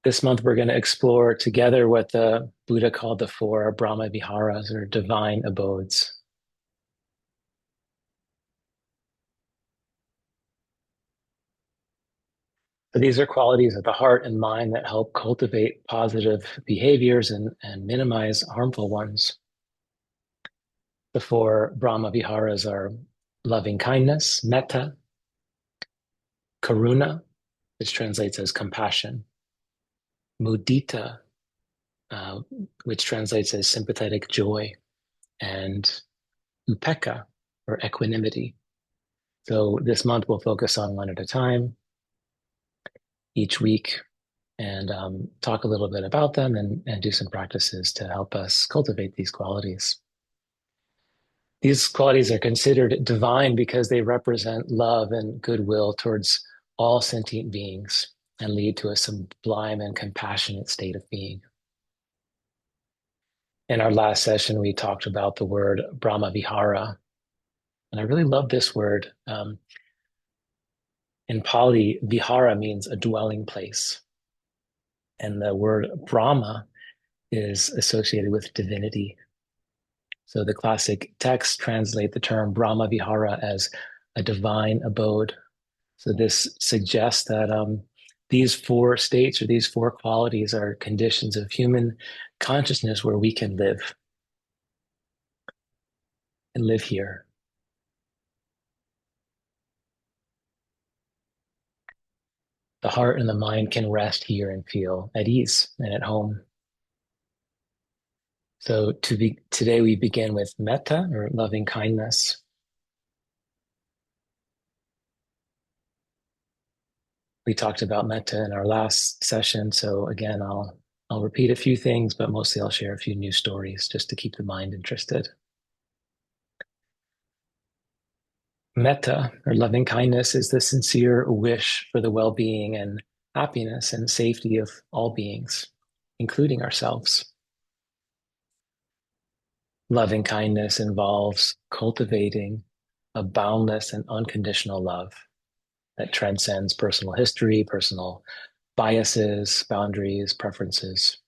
This month, we're going to explore together what the Buddha called the four Brahma Viharas, or divine abodes. So these are qualities of the heart and mind that help cultivate positive behaviors and minimize harmful ones. The four Brahma Viharas are loving kindness, metta, karuna, which translates as compassion, mudita, uh, which translates as sympathetic joy, and upekkha, or equanimity. So this month we'll focus on one at a time each week and talk a little bit about them and do some practices to help us cultivate these qualities. These qualities are considered divine because they represent love and goodwill towards all sentient beings and lead to a sublime and compassionate state of being. In our last session, we talked about the word Brahma Vihara, and I really love this word. In Pali, Vihara means a dwelling place, and the word Brahma is associated with divinity. So the classic texts translate the term Brahma Vihara as a divine abode. So this suggests that these four states or these four qualities are conditions of human consciousness where we can live and live here. The heart and the mind can rest here and feel at ease and at home. So today we begin with metta, or loving kindness. We talked about metta in our last session, so again, I'll repeat a few things, but mostly I'll share a few new stories just to keep the mind interested. Metta, or loving kindness, is the sincere wish for the well-being and happiness and safety of all beings, including ourselves. Loving kindness involves cultivating a boundless and unconditional love that transcends personal history, personal biases, boundaries, preferences.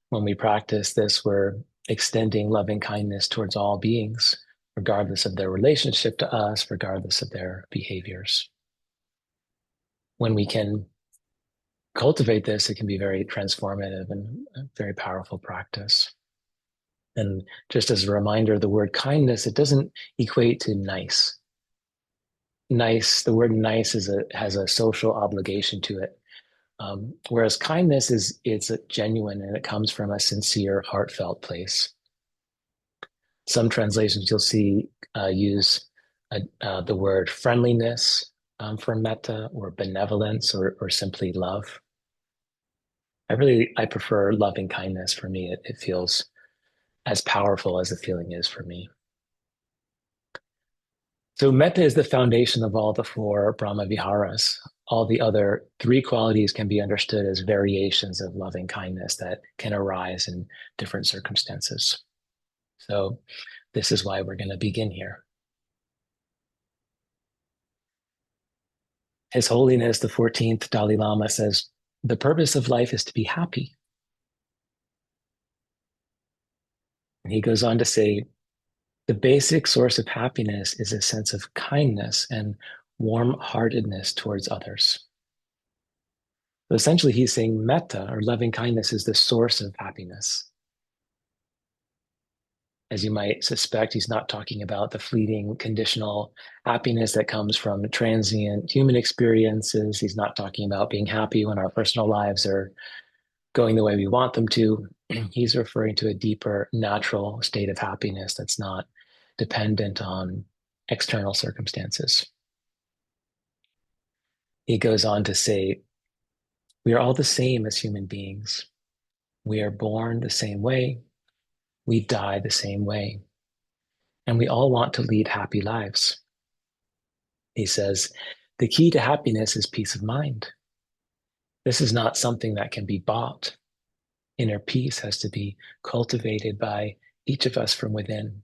When we practice this, we're extending loving kindness towards all beings, regardless of their relationship to us, regardless of their behaviors. When we can cultivate this, it can be very transformative and a very powerful practice. And just as a reminder, the word kindness, it doesn't equate to nice. Nice, the word nice has a social obligation to it. Whereas kindness it's genuine and it comes from a sincere, heartfelt place. Some translations you'll see use the word friendliness for metta, or benevolence, or simply love. I prefer loving kindness. For me, it feels as powerful as the feeling is for me. So metta is the foundation of all the four Brahma Viharas. All the other three qualities can be understood as variations of loving kindness that can arise in different circumstances. So this is why we're going to begin here. His Holiness, the 14th Dalai Lama, says, the purpose of life is to be happy. And he goes on to say, the basic source of happiness is a sense of kindness and warm-heartedness towards others. So essentially, he's saying metta, or loving kindness, is the source of happiness. As you might suspect, he's not talking about the fleeting, conditional happiness that comes from transient human experiences. He's not talking about being happy when our personal lives are going the way we want them to. He's referring to a deeper, natural state of happiness that's not dependent on external circumstances. He goes on to say, we are all the same as human beings. We are born the same way. We die the same way. And we all want to lead happy lives. He says, the key to happiness is peace of mind. This is not something that can be bought. Inner peace has to be cultivated by each of us from within.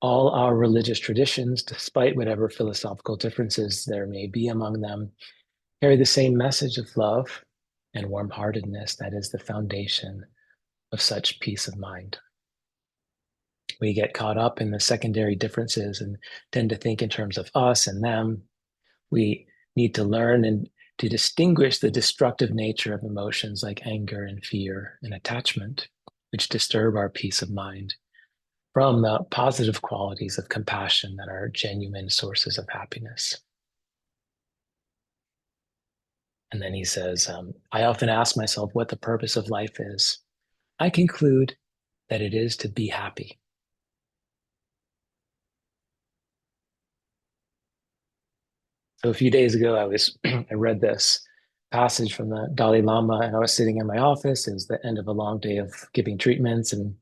All our religious traditions, despite whatever philosophical differences there may be among them, carry the same message of love and warm-heartedness that is the foundation of such peace of mind. We get caught up in the secondary differences and tend to think in terms of us and them. We need to learn and to distinguish the destructive nature of emotions like anger and fear and attachment, which disturb our peace of mind, from the positive qualities of compassion that are genuine sources of happiness. And then he says, I often ask myself what the purpose of life is. I conclude that it is to be happy. So a few days ago, I read this passage from the Dalai Lama, and I was sitting in my office. It was the end of a long day of giving treatments, and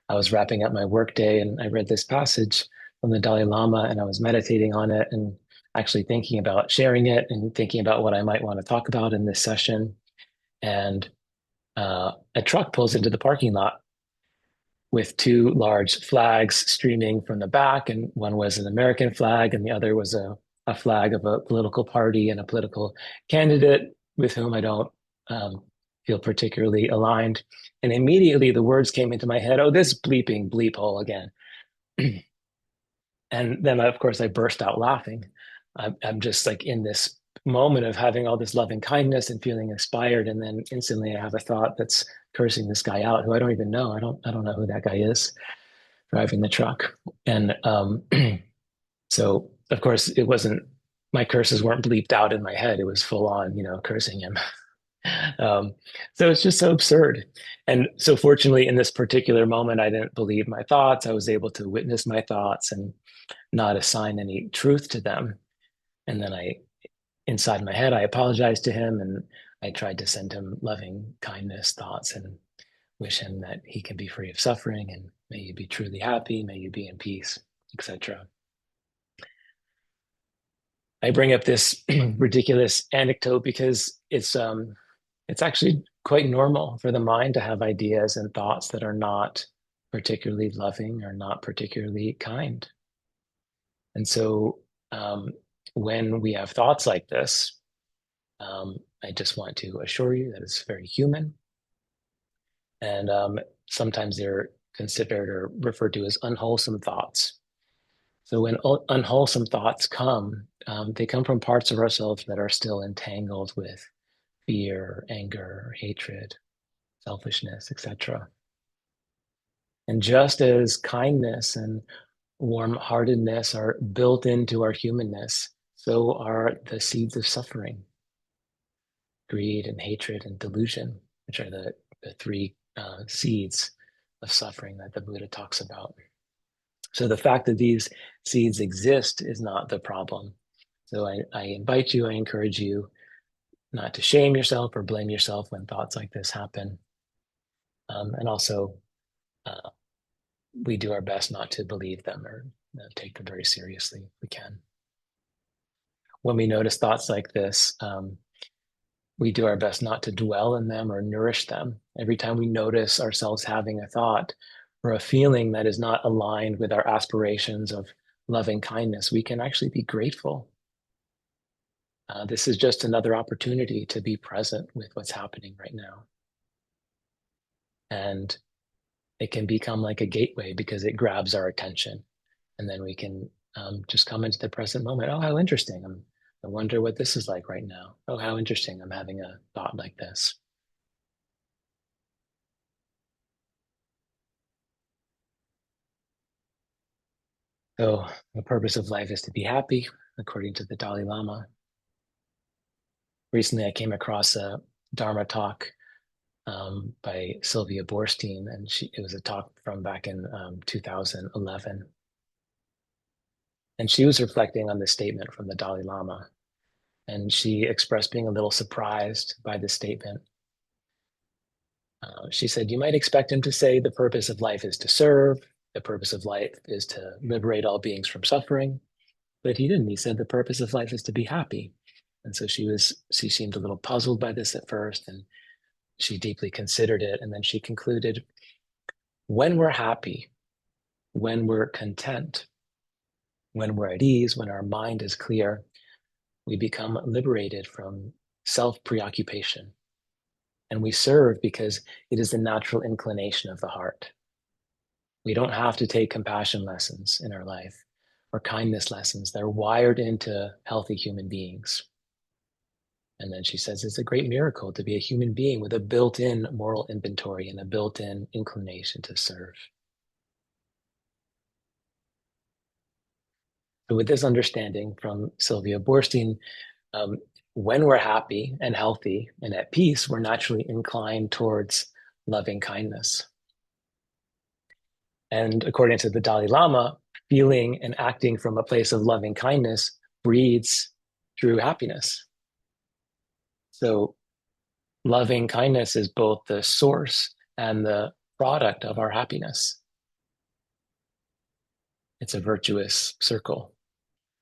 I was wrapping up my workday, and I read this passage from the Dalai Lama, and I was meditating on it and actually thinking about sharing it and thinking about what I might want to talk about in this session. And a truck pulls into the parking lot with two large flags streaming from the back, and one was an American flag, and the other was a flag of a political party and a political candidate with whom I don't feel particularly aligned. And immediately the words came into my head, oh, this bleeping bleep hole again. And then, of course, I burst out laughing. I'm just like in this moment of having all this loving kindness and feeling inspired. And then instantly I have a thought that's cursing this guy out who I don't even know. I don't know who that guy is driving the truck. And so, of course, it wasn't, my curses weren't bleeped out in my head. It was full on, cursing him. Um, so it's just so absurd. And so, fortunately, in this particular moment, I didn't believe my thoughts. I was able to witness my thoughts and not assign any truth to them. And then inside my head, I apologized to him and I tried to send him loving kindness thoughts and wish him that he can be free of suffering and may you be truly happy, may you be in peace, etc. I bring up this ridiculous anecdote because it's actually quite normal for the mind to have ideas and thoughts that are not particularly loving or not particularly kind. And so when we have thoughts like this, I just want to assure you that it's very human. And sometimes they're considered or referred to as unwholesome thoughts. So when unwholesome thoughts come, they come from parts of ourselves that are still entangled with fear, anger, hatred, selfishness, etc. And just as kindness and warm-heartedness are built into our humanness, so are the seeds of suffering, greed and hatred and delusion, which are the three seeds of suffering that the Buddha talks about. So the fact that these seeds exist is not the problem. So I invite you, I encourage you not to shame yourself or blame yourself when thoughts like this happen. And also, uh, we do our best not to believe them or take them very seriously if we can. When we notice thoughts like this, we do our best not to dwell in them or nourish them. Every time we notice ourselves having a thought or a feeling that is not aligned with our aspirations of loving kindness, we can actually be grateful. This is just another opportunity to be present with what's happening right now. And it can become like a gateway because it grabs our attention. And then we can just come into the present moment. Oh, how interesting. I wonder what this is like right now. Oh, how interesting. I'm having a thought like this. So the purpose of life is to be happy, according to the Dalai Lama. Recently, I came across a Dharma talk by Sylvia Boorstein, and it was a talk from back in 2011. And she was reflecting on this statement from the Dalai Lama. And she expressed being a little surprised by this statement. She said, you might expect him to say the purpose of life is to serve, the purpose of life is to liberate all beings from suffering. But he didn't. He said the purpose of life is to be happy. And so she seemed a little puzzled by this at first, and she deeply considered it. And then she concluded, when we're happy, when we're content, when we're at ease, when our mind is clear, we become liberated from self-preoccupation. And we serve because it is the natural inclination of the heart. We don't have to take compassion lessons in our life or kindness lessons. They're wired into healthy human beings. And then she says it's a great miracle to be a human being with a built-in moral inventory and a built-in inclination to serve. So with this understanding from Sylvia Boorstein, um, when we're happy and healthy and at peace, we're naturally inclined towards loving kindness. And according to the Dalai Lama, feeling and acting from a place of loving kindness breeds true happiness. So loving kindness is both the source and the product of our happiness. It's a virtuous circle.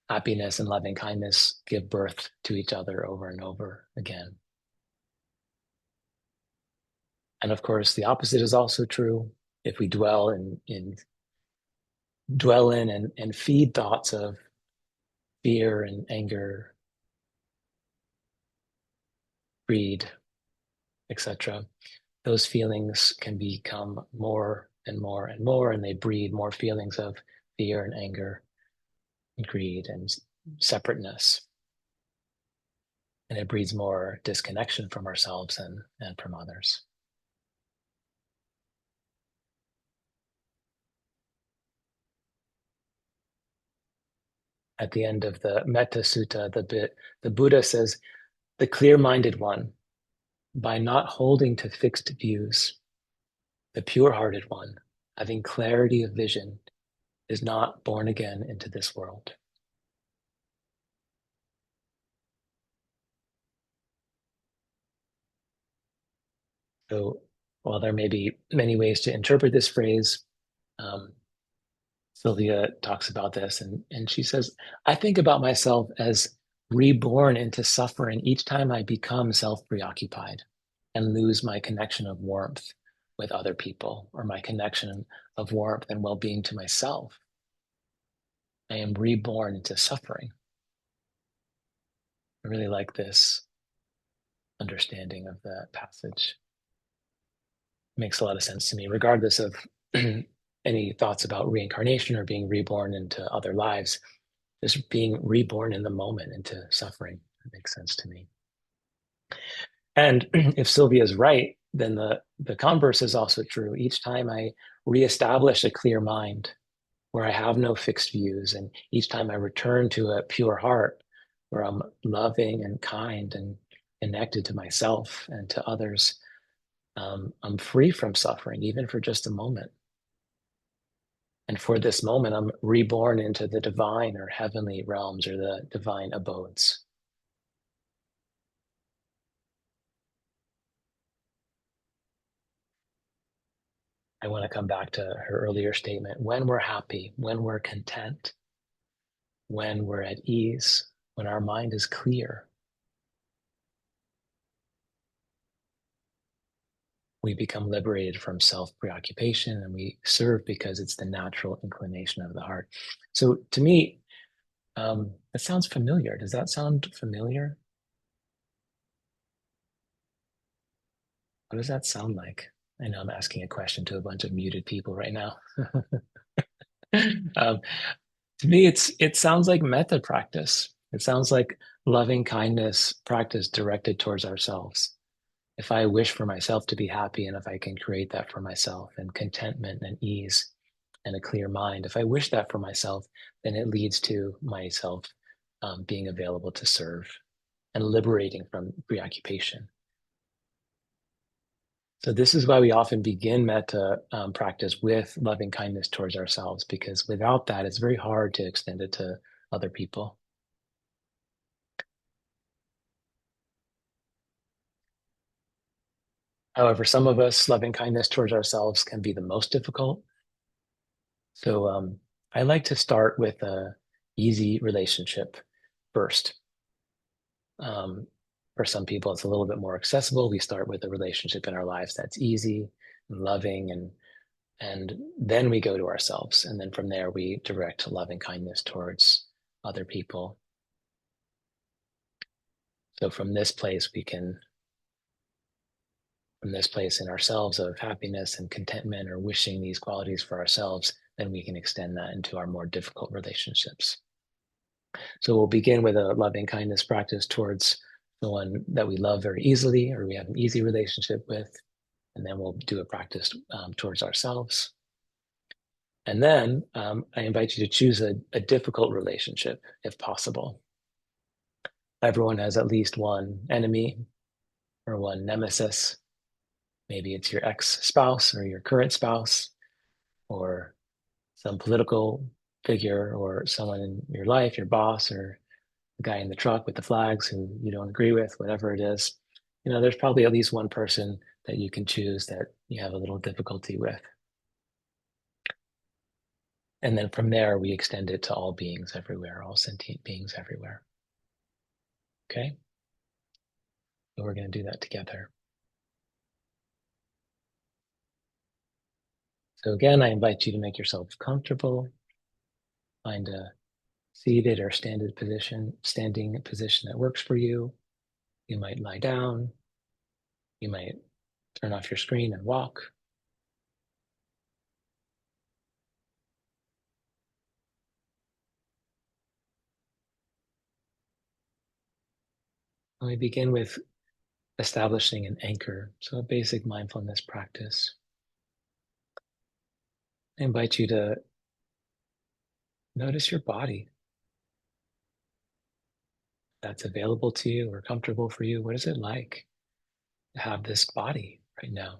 Happiness and loving kindness give birth to each other over and over again. And of course, the opposite is also true. If we dwell in and feed thoughts of fear and anger, greed, etc., those feelings can become more and more and more, and they breed more feelings of fear and anger and greed and separateness. And it breeds more disconnection from ourselves and from others. At the end of the Metta Sutta, the Buddha says, the clear-minded one, by not holding to fixed views, the pure-hearted one, having clarity of vision, is not born again into this world. So while there may be many ways to interpret this phrase, um, Sylvia talks about this and she says, I think about myself as reborn into suffering each time I become self-preoccupied and lose my connection of warmth with other people or my connection of warmth and well-being to myself. I am reborn into suffering. I really like this understanding of that passage. It makes a lot of sense to me, regardless of any thoughts about reincarnation or being reborn into other lives. Just being reborn in the moment into suffering. That makes sense to me. And if Sylvia is right, then the converse is also true. Each time I reestablish a clear mind where I have no fixed views, and each time I return to a pure heart where I'm loving and kind and connected to myself and to others, I'm free from suffering, even for just a moment. And for this moment, I'm reborn into the divine or heavenly realms or the divine abodes. I want to come back to her earlier statement. When we're happy, when we're content, when we're at ease, when our mind is clear, we become liberated from self-preoccupation and we serve because it's the natural inclination of the heart. So to me, it sounds familiar. Does that sound familiar? What does that sound like? I know I'm asking a question to a bunch of muted people right now. um, to me, it sounds like metta practice. It sounds like loving kindness practice directed towards ourselves. If I wish for myself to be happy and if I can create that for myself and contentment and ease and a clear mind, if I wish that for myself, then it leads to myself being available to serve and liberating from preoccupation. So this is why we often begin metta practice with loving kindness towards ourselves, because without that, it's very hard to extend it to other people. However, some of us, loving kindness towards ourselves can be the most difficult. So I like to start with a easy relationship first. Um, for some people, it's a little bit more accessible. We start with a relationship in our lives that's easy and loving, and then we go to ourselves. And then from there, we direct loving kindness towards other people. So from this place in ourselves of happiness and contentment or wishing these qualities for ourselves, then we can extend that into our more difficult relationships. So we'll begin with a loving kindness practice towards the one that we love very easily or we have an easy relationship with. And then we'll do a practice towards ourselves. And then I invite you to choose a difficult relationship if possible. Everyone has at least one enemy or one nemesis. Maybe it's your ex-spouse or your current spouse or some political figure or someone in your life, your boss or the guy in the truck with the flags who you don't agree with, whatever it is. There's probably at least one person that you can choose that you have a little difficulty with. And then from there, we extend it to all beings everywhere, all sentient beings everywhere. Okay? So we're going to do that together. So again, I invite you to make yourself comfortable. Find a seated or standing position that works for you. You might lie down. You might turn off your screen and walk. And we begin with establishing an anchor, so a basic mindfulness practice. I invite you to notice your body. That's available to you or comfortable for you. What is it like to have this body right now?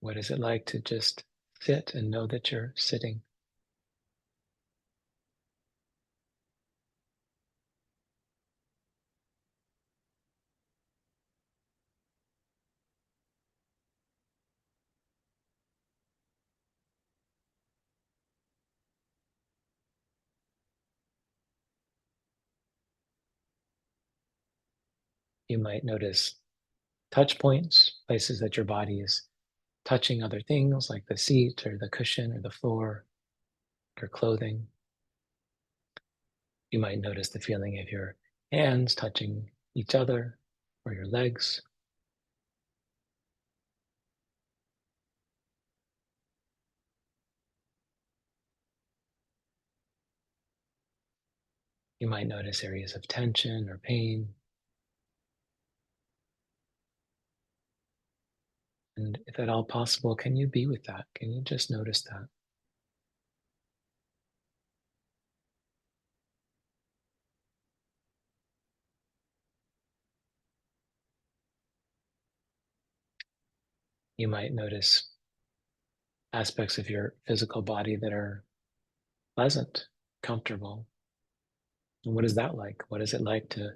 What is it like to just sit and know that you're sitting? You might notice touch points, places that your body is touching other things like the seat or the cushion or the floor, your clothing. You might notice the feeling of your hands touching each other or your legs. You might notice areas of tension or pain. And if at all possible, can you be with that? Can you just notice that? You might notice aspects of your physical body that are pleasant, comfortable. And what is that like? What is it like to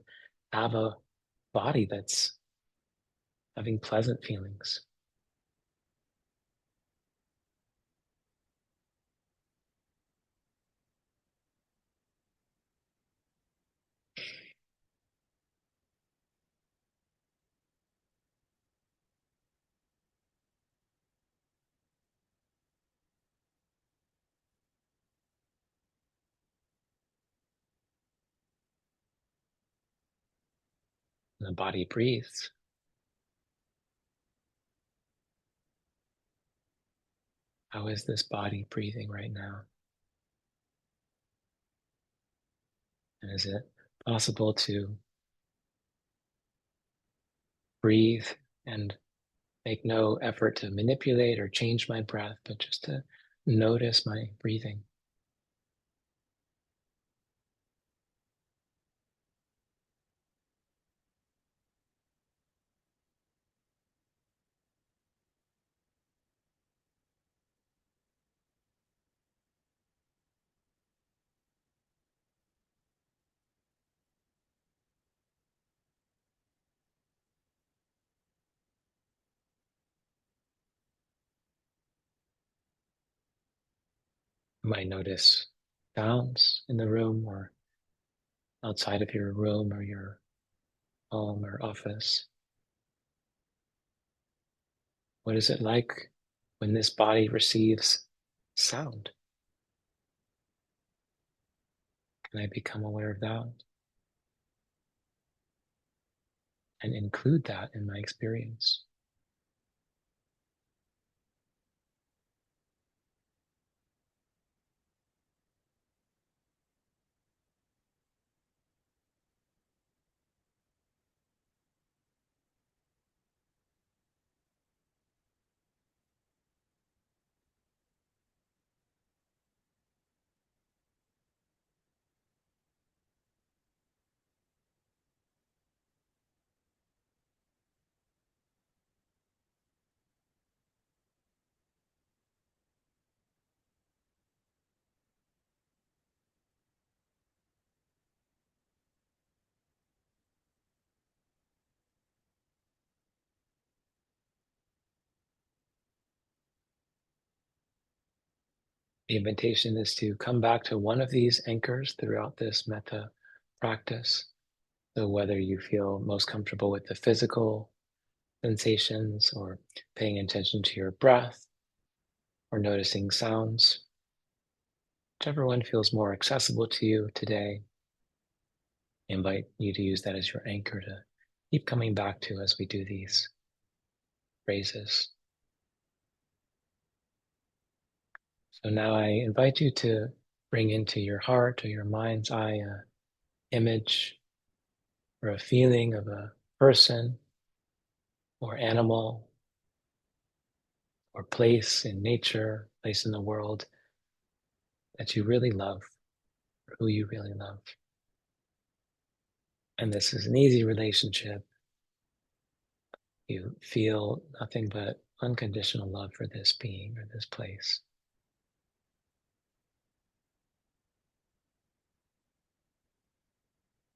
have a body that's having pleasant feelings? And the body breathes. How is this body breathing right now? And is it possible to breathe and make no effort to manipulate or change my breath, but just to notice my breathing? You might notice sounds in the room or outside of your room or your home or office. What is it like when this body receives sound? Can I become aware of that and include that in my experience? The invitation is to come back to one of these anchors throughout this metta practice. So, whether you feel most comfortable with the physical sensations or paying attention to your breath or noticing sounds, whichever one feels more accessible to you today, I invite you to use that as your anchor to keep coming back to as we do these phrases. So now I invite you to bring into your heart or your mind's eye an image or a feeling of a person or animal or place in nature, place in the world that you really love or who you really love. And this is an easy relationship. You feel nothing but unconditional love for this being or this place.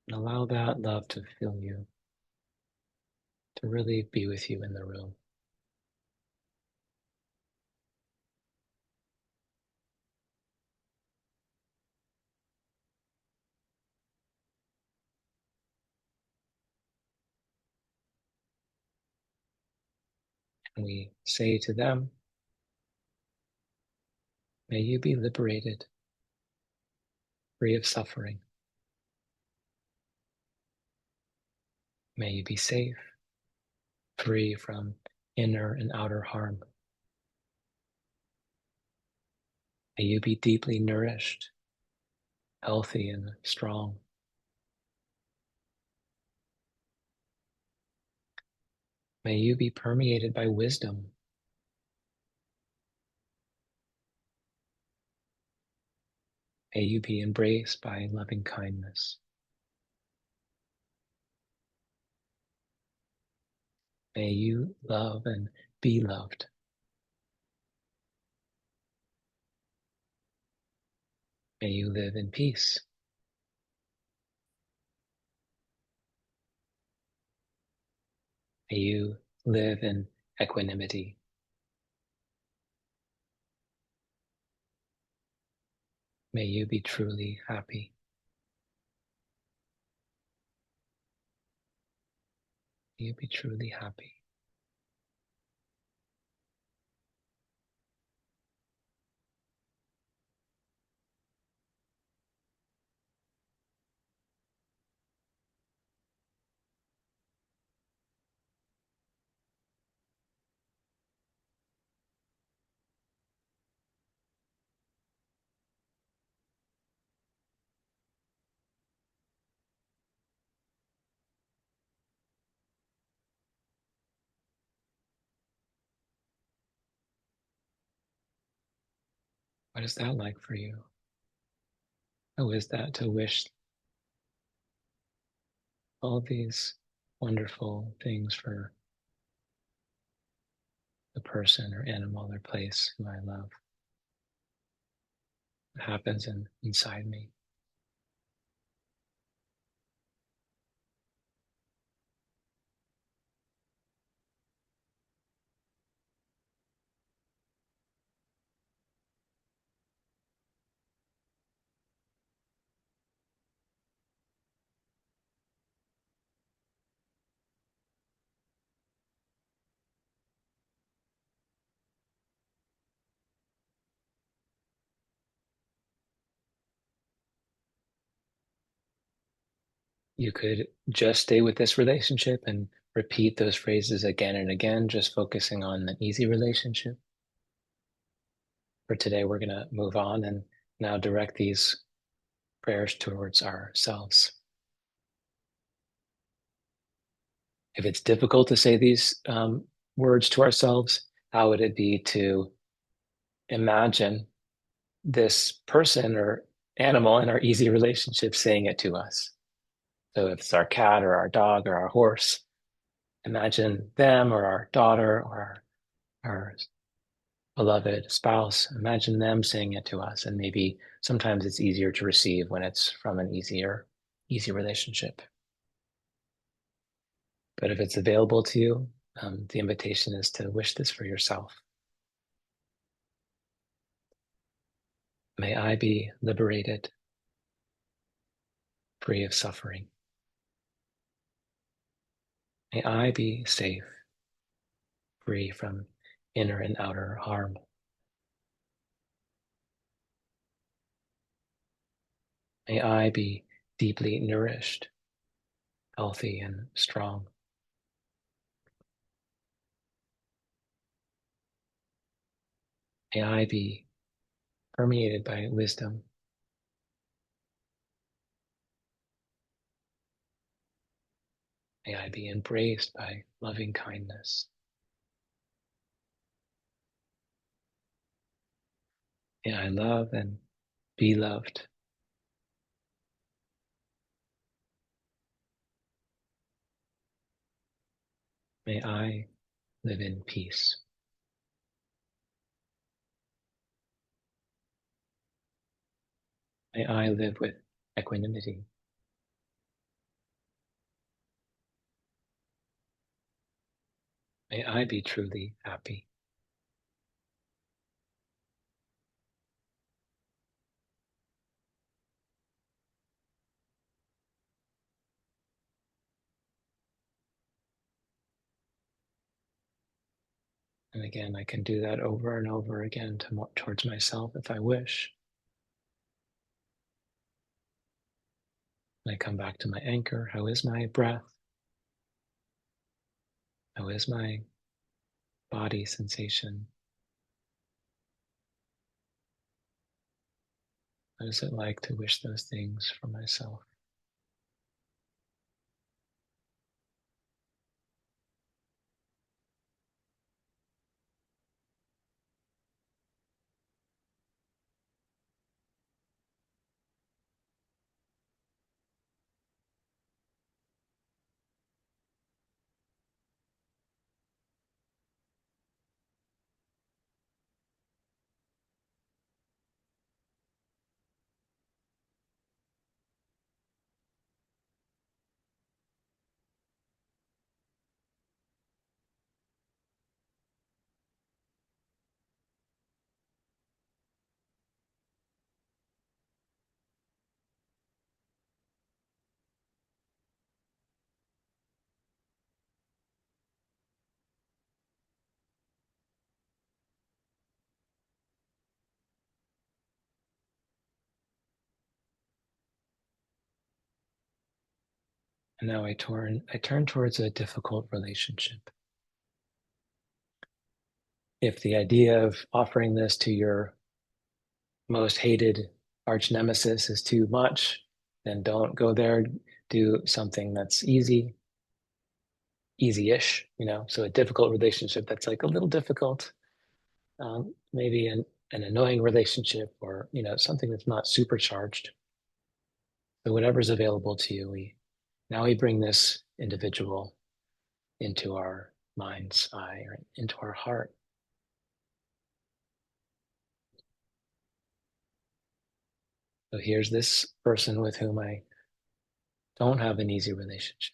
And allow that love to fill you, to really be with you in the room. And we say to them, may you be liberated, free of suffering. May you be safe, free from inner and outer harm. May you be deeply nourished, healthy and strong. May you be permeated by wisdom. May you be embraced by loving kindness. May you love and be loved. May you live in peace. May you live in equanimity. May you be truly happy. May you be truly happy. What is that like for you? How is that to wish all these wonderful things for the person or animal or place who I love? It happens inside me. You could just stay with this relationship and repeat those phrases again and again, just focusing on the easy relationship. For today, we're going to move on and now direct these prayers towards ourselves. If it's difficult to say these words to ourselves, how would it be to imagine this person or animal in our easy relationship saying it to us? So if it's our cat or our dog or our horse, imagine them or our daughter or our beloved spouse, imagine them saying it to us. And maybe sometimes it's easier to receive when it's from an easy relationship. But if it's available to you, the invitation is to wish this for yourself. May I be liberated, free of suffering. May I be safe, free from inner and outer harm. May I be deeply nourished, healthy, and strong. May I be permeated by wisdom. May I be embraced by loving kindness. May I love and be loved. May I live in peace. May I live with equanimity. May I be truly happy. And again, I can do that over and over again towards myself if I wish. And I come back to my anchor. How is my breath? How is my body sensation? What is it like to wish those things for myself? And now I turn towards a difficult relationship. If the idea of offering this to your most hated arch nemesis is too much, then don't go there. Do something that's easy-ish, so a difficult relationship that's like a little difficult, maybe an annoying relationship or, something that's not supercharged. So whatever's available to you, we bring this individual into our mind's eye or into our heart. So here's this person with whom I don't have an easy relationship.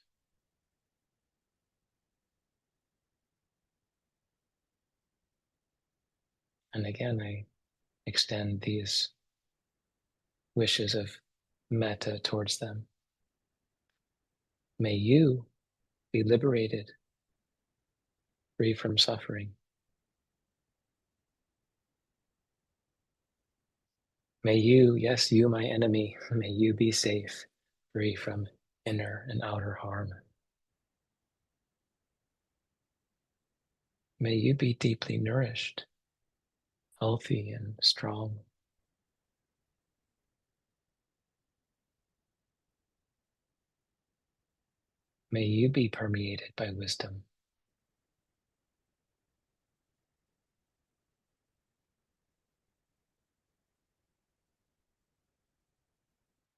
And again, I extend these wishes of metta towards them. May you be liberated, free from suffering. May you, yes, you, my enemy, may you be safe, free from inner and outer harm. May you be deeply nourished, healthy, and strong. May you be permeated by wisdom.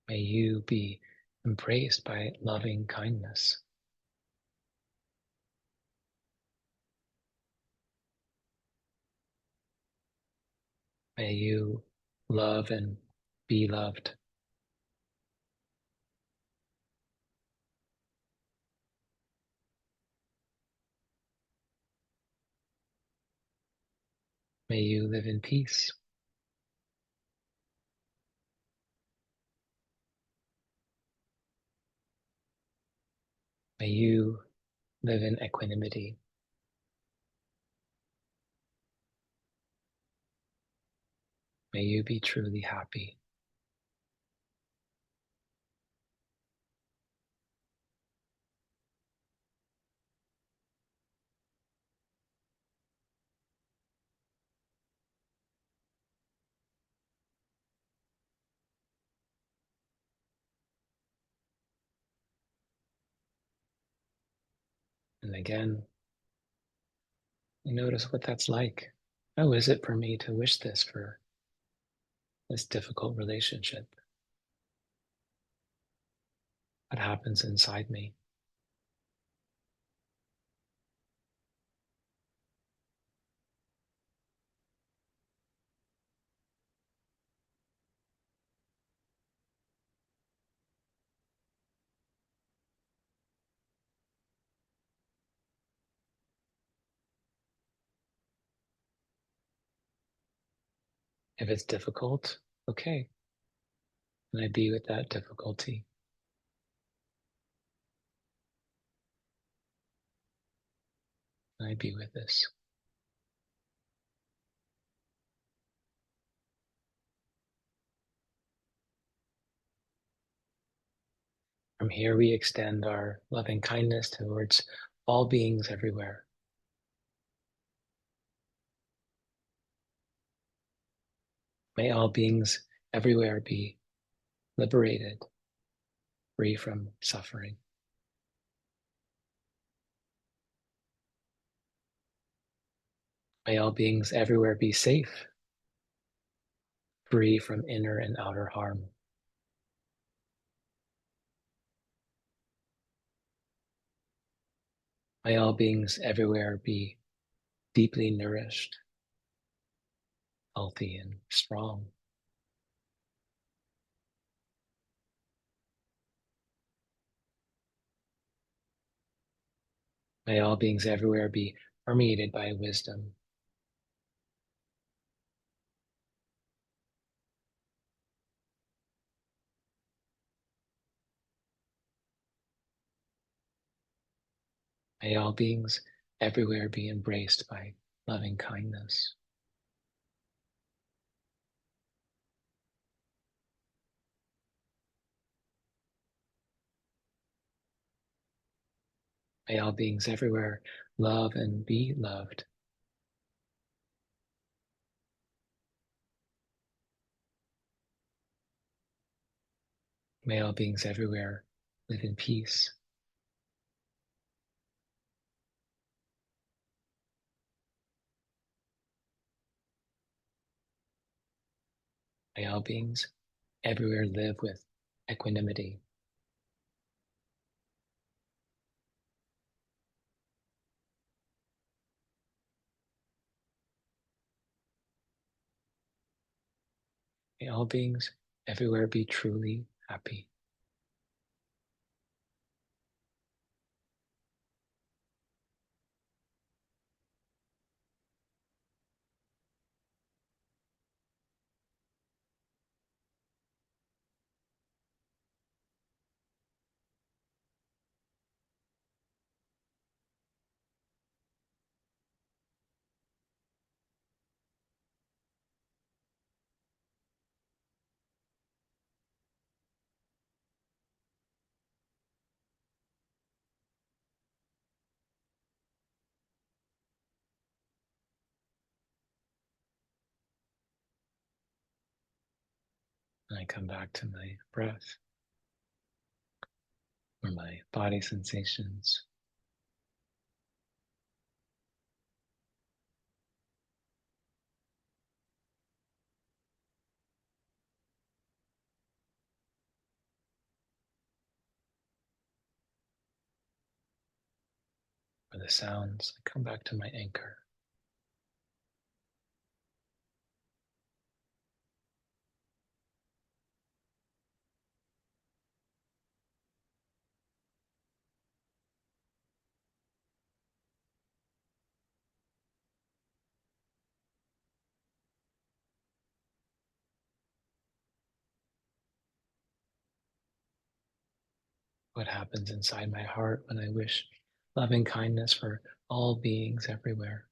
May you be embraced by loving kindness. May you love and be loved. May you live in peace. May you live in equanimity. May you be truly happy. And again, you notice what that's like. How is it for me to wish this for this difficult relationship? What happens inside me? If it's difficult, okay. Can I be with that difficulty? Can I be with this? From here, we extend our loving kindness towards all beings everywhere. May all beings everywhere be liberated, free from suffering. May all beings everywhere be safe, free from inner and outer harm. May all beings everywhere be deeply nourished, healthy, and strong. May all beings everywhere be permeated by wisdom. May all beings everywhere be embraced by loving kindness. May all beings everywhere love and be loved. May all beings everywhere live in peace. May all beings everywhere live with equanimity. May all beings everywhere be truly happy. And I come back to my breath or my body sensations. Or the sounds. I come back to my anchor. What happens inside my heart when I wish loving kindness for all beings everywhere.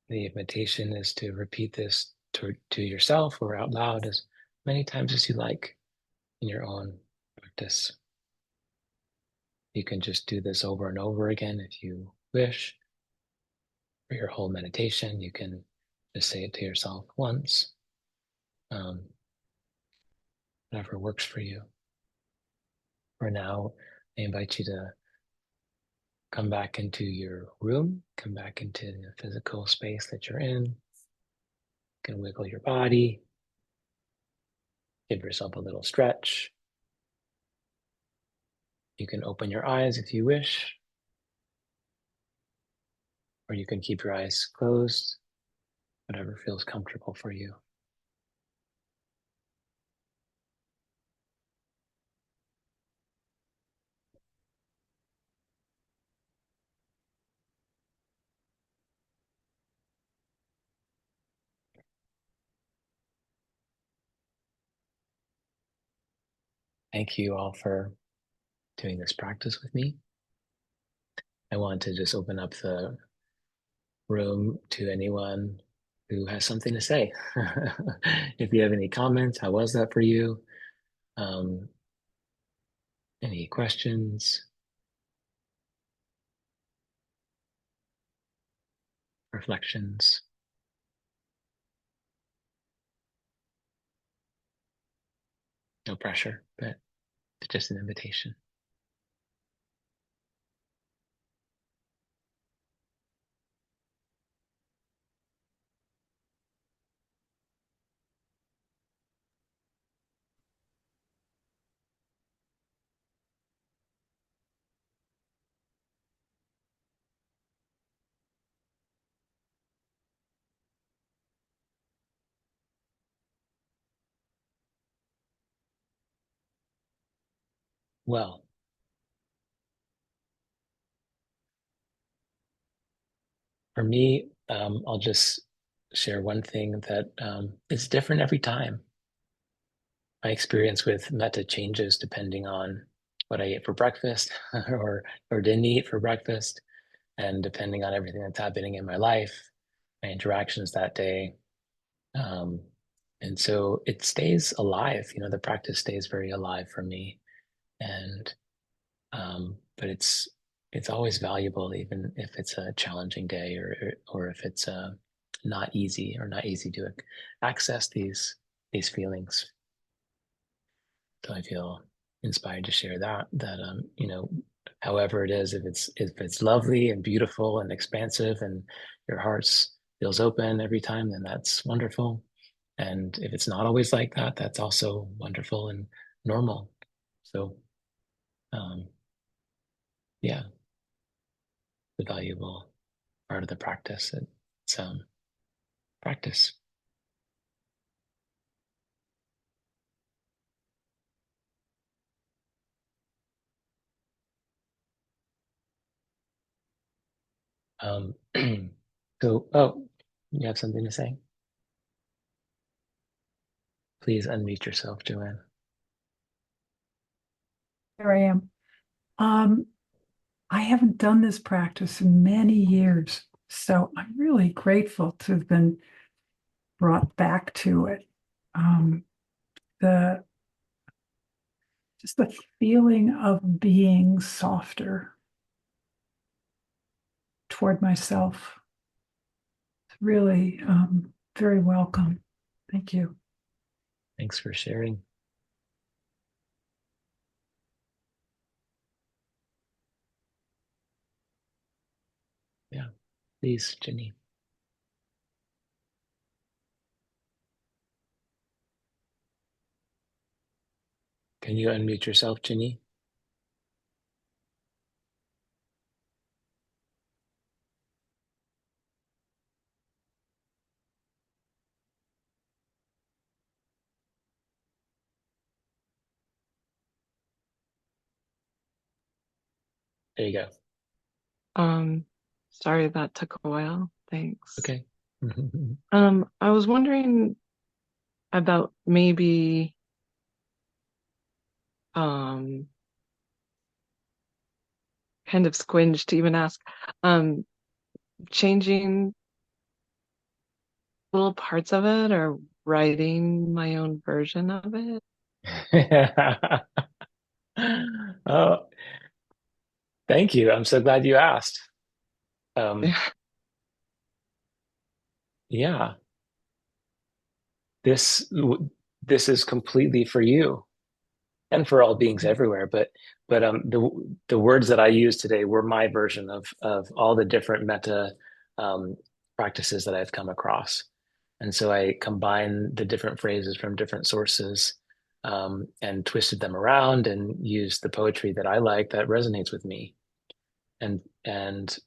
The invitation is to repeat this to yourself or out loud as many times as you like in your own practice. You can just do this over and over again if you wish. For your whole meditation, you can just say it to yourself once, um, whatever works for you. For now, I invite you to come back into your room, come back into the physical space that you're in. You can wiggle your body, give yourself a little stretch. You can open your eyes if you wish, or you can keep your eyes closed, whatever feels comfortable for you. Thank you all for doing this practice with me. I want to just open up the room to anyone who has something to say. If you have any comments, how was that for you? Um, any questions, reflections? No pressure, but just an invitation. Well, for me, I'll just share one thing that it's different every time. My experience with metta changes depending on what I ate for breakfast or didn't eat for breakfast, and depending on everything that's happening in my life, my interactions that day. Um, and so it stays alive. The practice stays very alive for me, and but it's always valuable, even if it's a challenging day or if it's not easy or not easy to access these feelings. So I feel inspired to share that however it is, if it's lovely and beautiful and expansive and your heart feels open every time, then that's wonderful. And if it's not always like that, that's also wonderful and normal. So, um, yeah, the valuable part of the practice. It's practice. Um, so, oh, you have something to say? Please unmute yourself, Joanne. Here I am. Um, I haven't done this practice in many years, so I'm really grateful to have been brought back to it. Um, the just the feeling of being softer toward myself, really very welcome. Thank you. Thanks for sharing. Yeah, please, Jenny. Can you unmute yourself, Jenny? There you go. Um, Sorry that took a while. Thanks. Okay. I was wondering about maybe um kind of squinge to even ask, um, changing little parts of it or writing my own version of it. Oh, thank you. I'm so glad you asked. Um, yeah, this this is completely for you and for all beings Okay. everywhere. But the words that I used today were my version of all the different metta um, practices that I've come across, and so I combined the different phrases from different sources and twisted them around and used the poetry that I like that resonates with me. And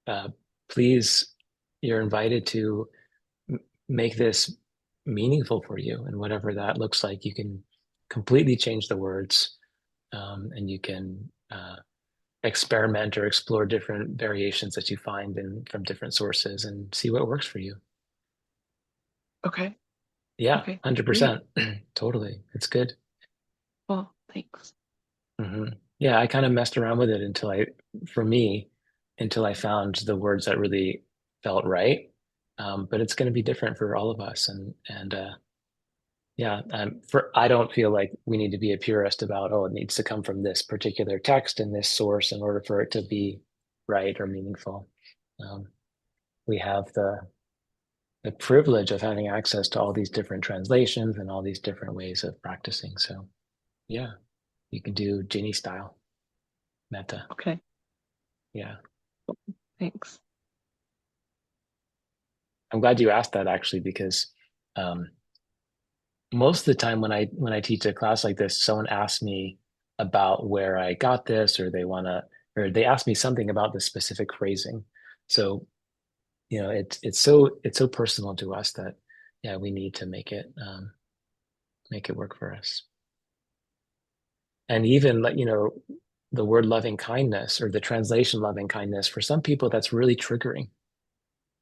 uh, please, you're invited to make this meaningful for you, and whatever that looks like, you can completely change the words, and you can experiment or explore different variations that you find from different sources and see what works for you. Okay. Yeah, Okay. Great. 100%. Totally. It's good. Well, thanks. Yeah, I kind of messed around with it for me, until I found the words that really felt right. But it's going to be different for all of us, and yeah, I don't feel like we need to be a purist about, oh, it needs to come from this particular text and this source in order for it to be right or meaningful. Um, we have the privilege of having access to all these different translations and all these different ways of practicing. So yeah, you can do Ginny style metta. Okay. Yeah. Thanks. I'm glad you asked that actually, because um, most of the time when I teach a class like this, someone asks me about where I got this, or or they ask me something about the specific phrasing. So, it's so personal to us that yeah, we need to make it work for us. And even like, the word loving kindness or the translation loving kindness, for some people that's really triggering.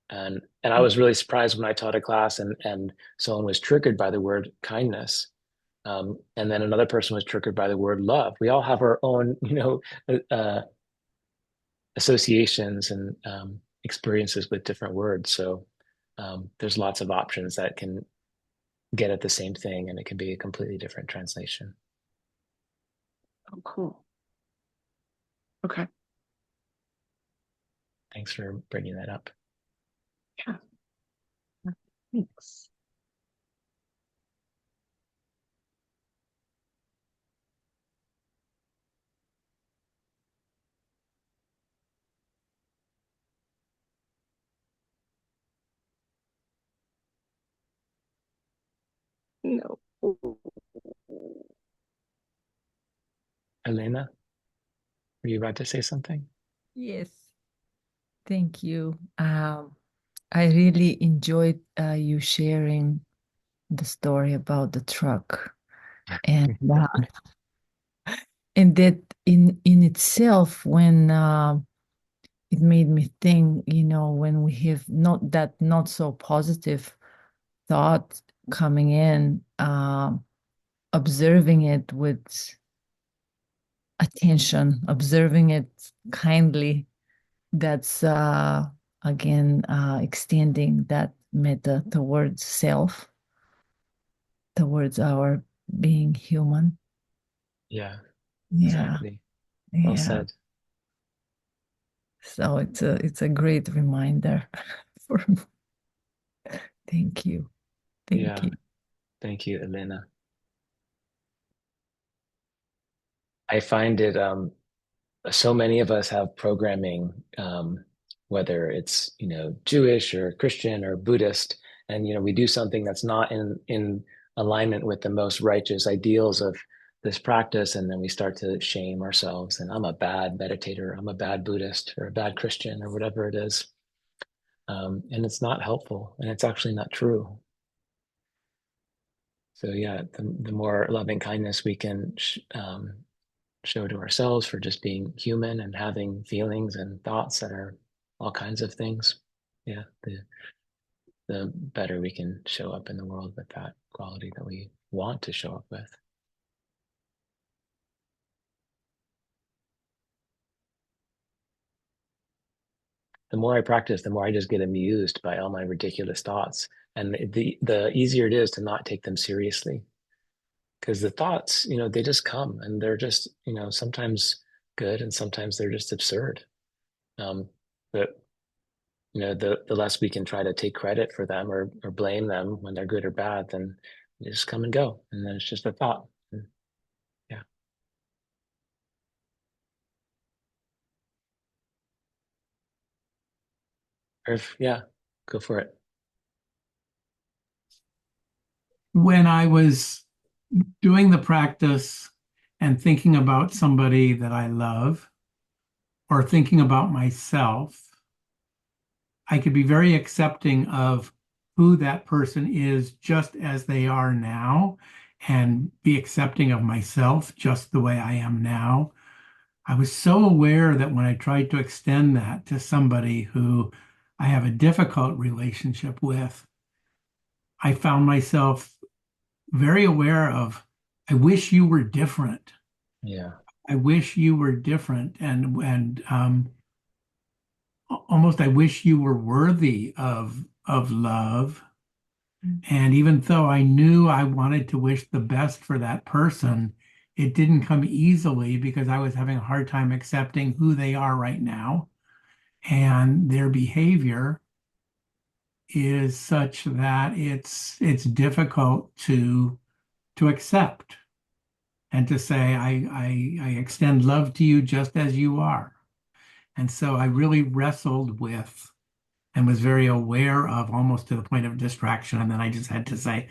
And I was really surprised when I taught a class and someone was triggered by the word kindness. And then another person was triggered by the word love. We all have our own, associations and experiences with different words. So there's lots of options that can get at the same thing, and it can be a completely different translation. Oh, cool. Okay. Thanks for bringing that up. Yeah. Thanks. No. Elena, were you about to say something? Yes, thank you. I really enjoyed you sharing the story about the truck, and and that in itself, when it made me think, when we have not so positive thought coming in, observing it with attention, observing it kindly, that's again extending that metta towards self, towards our being human. Yeah, Yeah, exactly. Well yeah. said. So it's a great reminder for me. Thank you. Thank Yeah, you. thank you, Elena. I find it so many of us have programming, whether it's, Jewish or Christian or Buddhist, and we do something that's not in alignment with the most righteous ideals of this practice, and then we start to shame ourselves, and I'm a bad meditator, I'm a bad Buddhist or a bad Christian or whatever it is. And it's not helpful, and it's actually not true. So yeah, the more loving kindness we can show to ourselves for just being human and having feelings and thoughts that are all kinds of things. Yeah, the better we can show up in the world with that quality that we want to show up with. The more I practice, the more I just get amused by all my ridiculous thoughts. And the easier it is to not take them seriously. Because the thoughts, they just come and they're just, sometimes good and sometimes they're just absurd. But the less we can try to take credit for them or blame them when they're good or bad, then they just come and go. And then it's just a thought. And yeah. Or if, yeah, go for it. When I was doing the practice and thinking about somebody that I love or thinking about myself, I could be very accepting of who that person is just as they are now and be accepting of myself just the way I am now. I was so aware that when I tried to extend that to somebody who I have a difficult relationship with, I found myself very aware of, I wish you were different. Yeah. I wish you were different, and almost I wish you were worthy of love. And even though I knew I wanted to wish the best for that person, it didn't come easily because I was having a hard time accepting who they are right now. And their behavior is such that it's difficult to accept and to say, I extend love to you just as you are. And so I really wrestled with and was very aware of, almost to the point of distraction. And then I just had to say,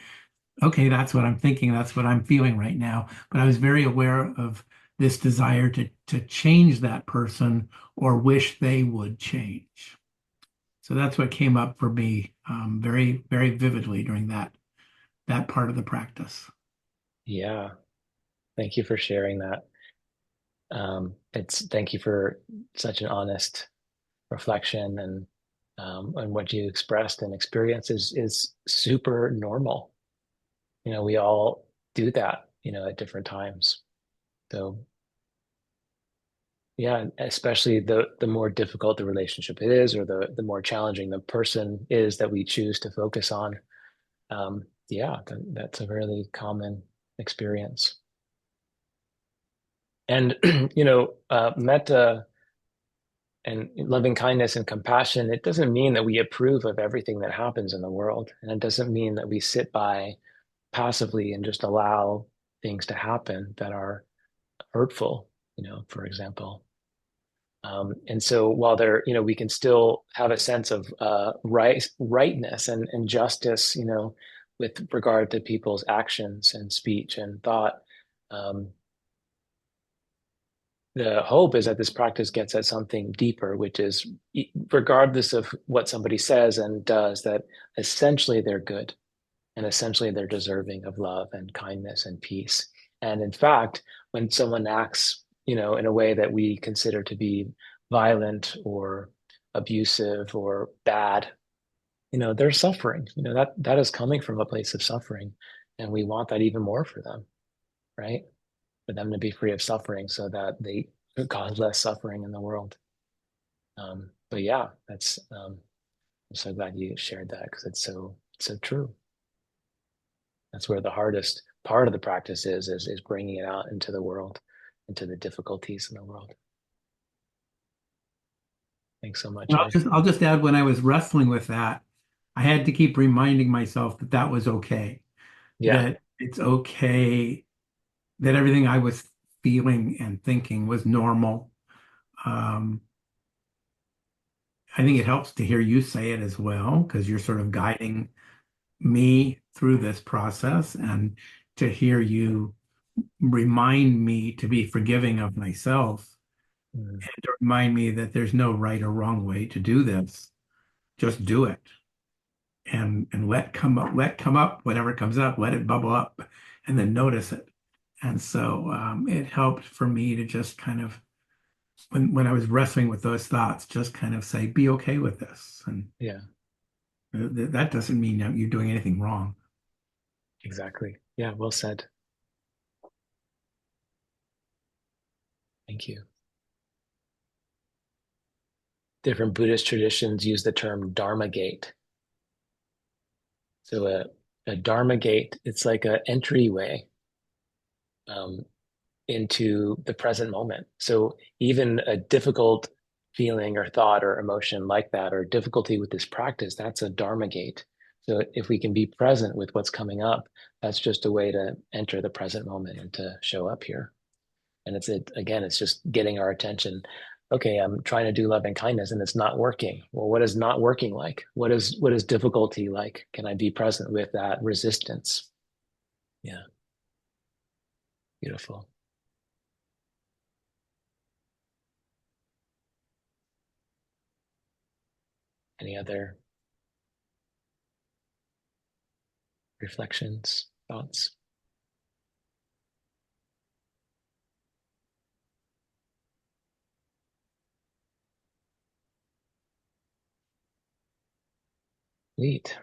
okay, that's what I'm thinking. That's what I'm feeling right now. But I was very aware of this desire to change that person or wish they would change. So that's what came up for me very, very vividly during that part of the practice. Yeah. Thank you for sharing that. Thank you for such an honest reflection and what you expressed and experienced is super normal. We all do that, at different times. So yeah, especially the more difficult the relationship it is, or the more challenging the person is that we choose to focus on. Yeah, that's a really common experience. And metta and loving kindness and compassion, it doesn't mean that we approve of everything that happens in the world, and it doesn't mean that we sit by passively and just allow things to happen that are hurtful. For example. And so while we can still have a sense of rightness and justice, with regard to people's actions and speech and thought. The hope is that this practice gets at something deeper, which is regardless of what somebody says and does, that essentially they're good and essentially they're deserving of love and kindness and peace. And in fact, when someone acts, in a way that we consider to be violent or abusive or bad, they're suffering. That is coming from a place of suffering, and we want that even more for them, right? For them to be free of suffering so that they cause less suffering in the world. But yeah, I'm so glad you shared that because it's so true. That's where the hardest part of the practice is bringing it out into the world, into the difficulties in the world. Thanks so much, And Eric. I'll just add, when I was wrestling with that, I had to keep reminding myself that that was okay, Yeah. that it's okay, that everything I was feeling and thinking was normal. Um, I think it helps to hear you say it as well, because you're sort of guiding me through this process, and to hear you remind me to be forgiving of myself, Mm, and to remind me that there's no right or wrong way to do this. Just do it, and let come up whatever comes up, let it bubble up, and then notice it. And so it helped for me to just kind of, when I was wrestling with those thoughts, just kind of say, be okay with this. And yeah, that doesn't mean that you're doing anything wrong. exactly. Yeah, well said. Thank you. Different Buddhist traditions use the term Dharma gate. So a Dharma gate, it's like an entryway um, into the present moment. So even a difficult feeling or thought or emotion like that, or difficulty with this practice, that's a Dharma gate. So if we can be present with what's coming up, that's just a way to enter the present moment and to show up here. And it's just getting our attention. Okay, I'm trying to do love and kindness and it's not working. Well, what is not working like? What is difficulty like? Can I be present with that resistance? Yeah, beautiful. Any other reflections, thoughts? Neat.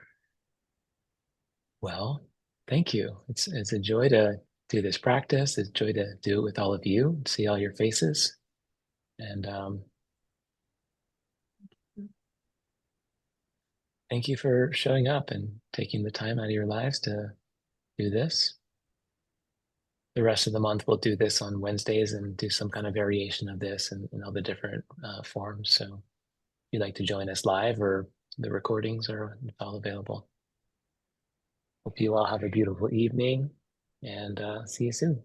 Well, thank you. It's a joy to do this practice. It's a joy to do it with all of you, see all your faces. And thank you for showing up and taking the time out of your lives to do this. The rest of the month, we'll do this on Wednesdays and do some kind of variation of this in all the different forms. So if you'd like to join us live, or the recordings are all available. Hope you all have a beautiful evening, and see you soon.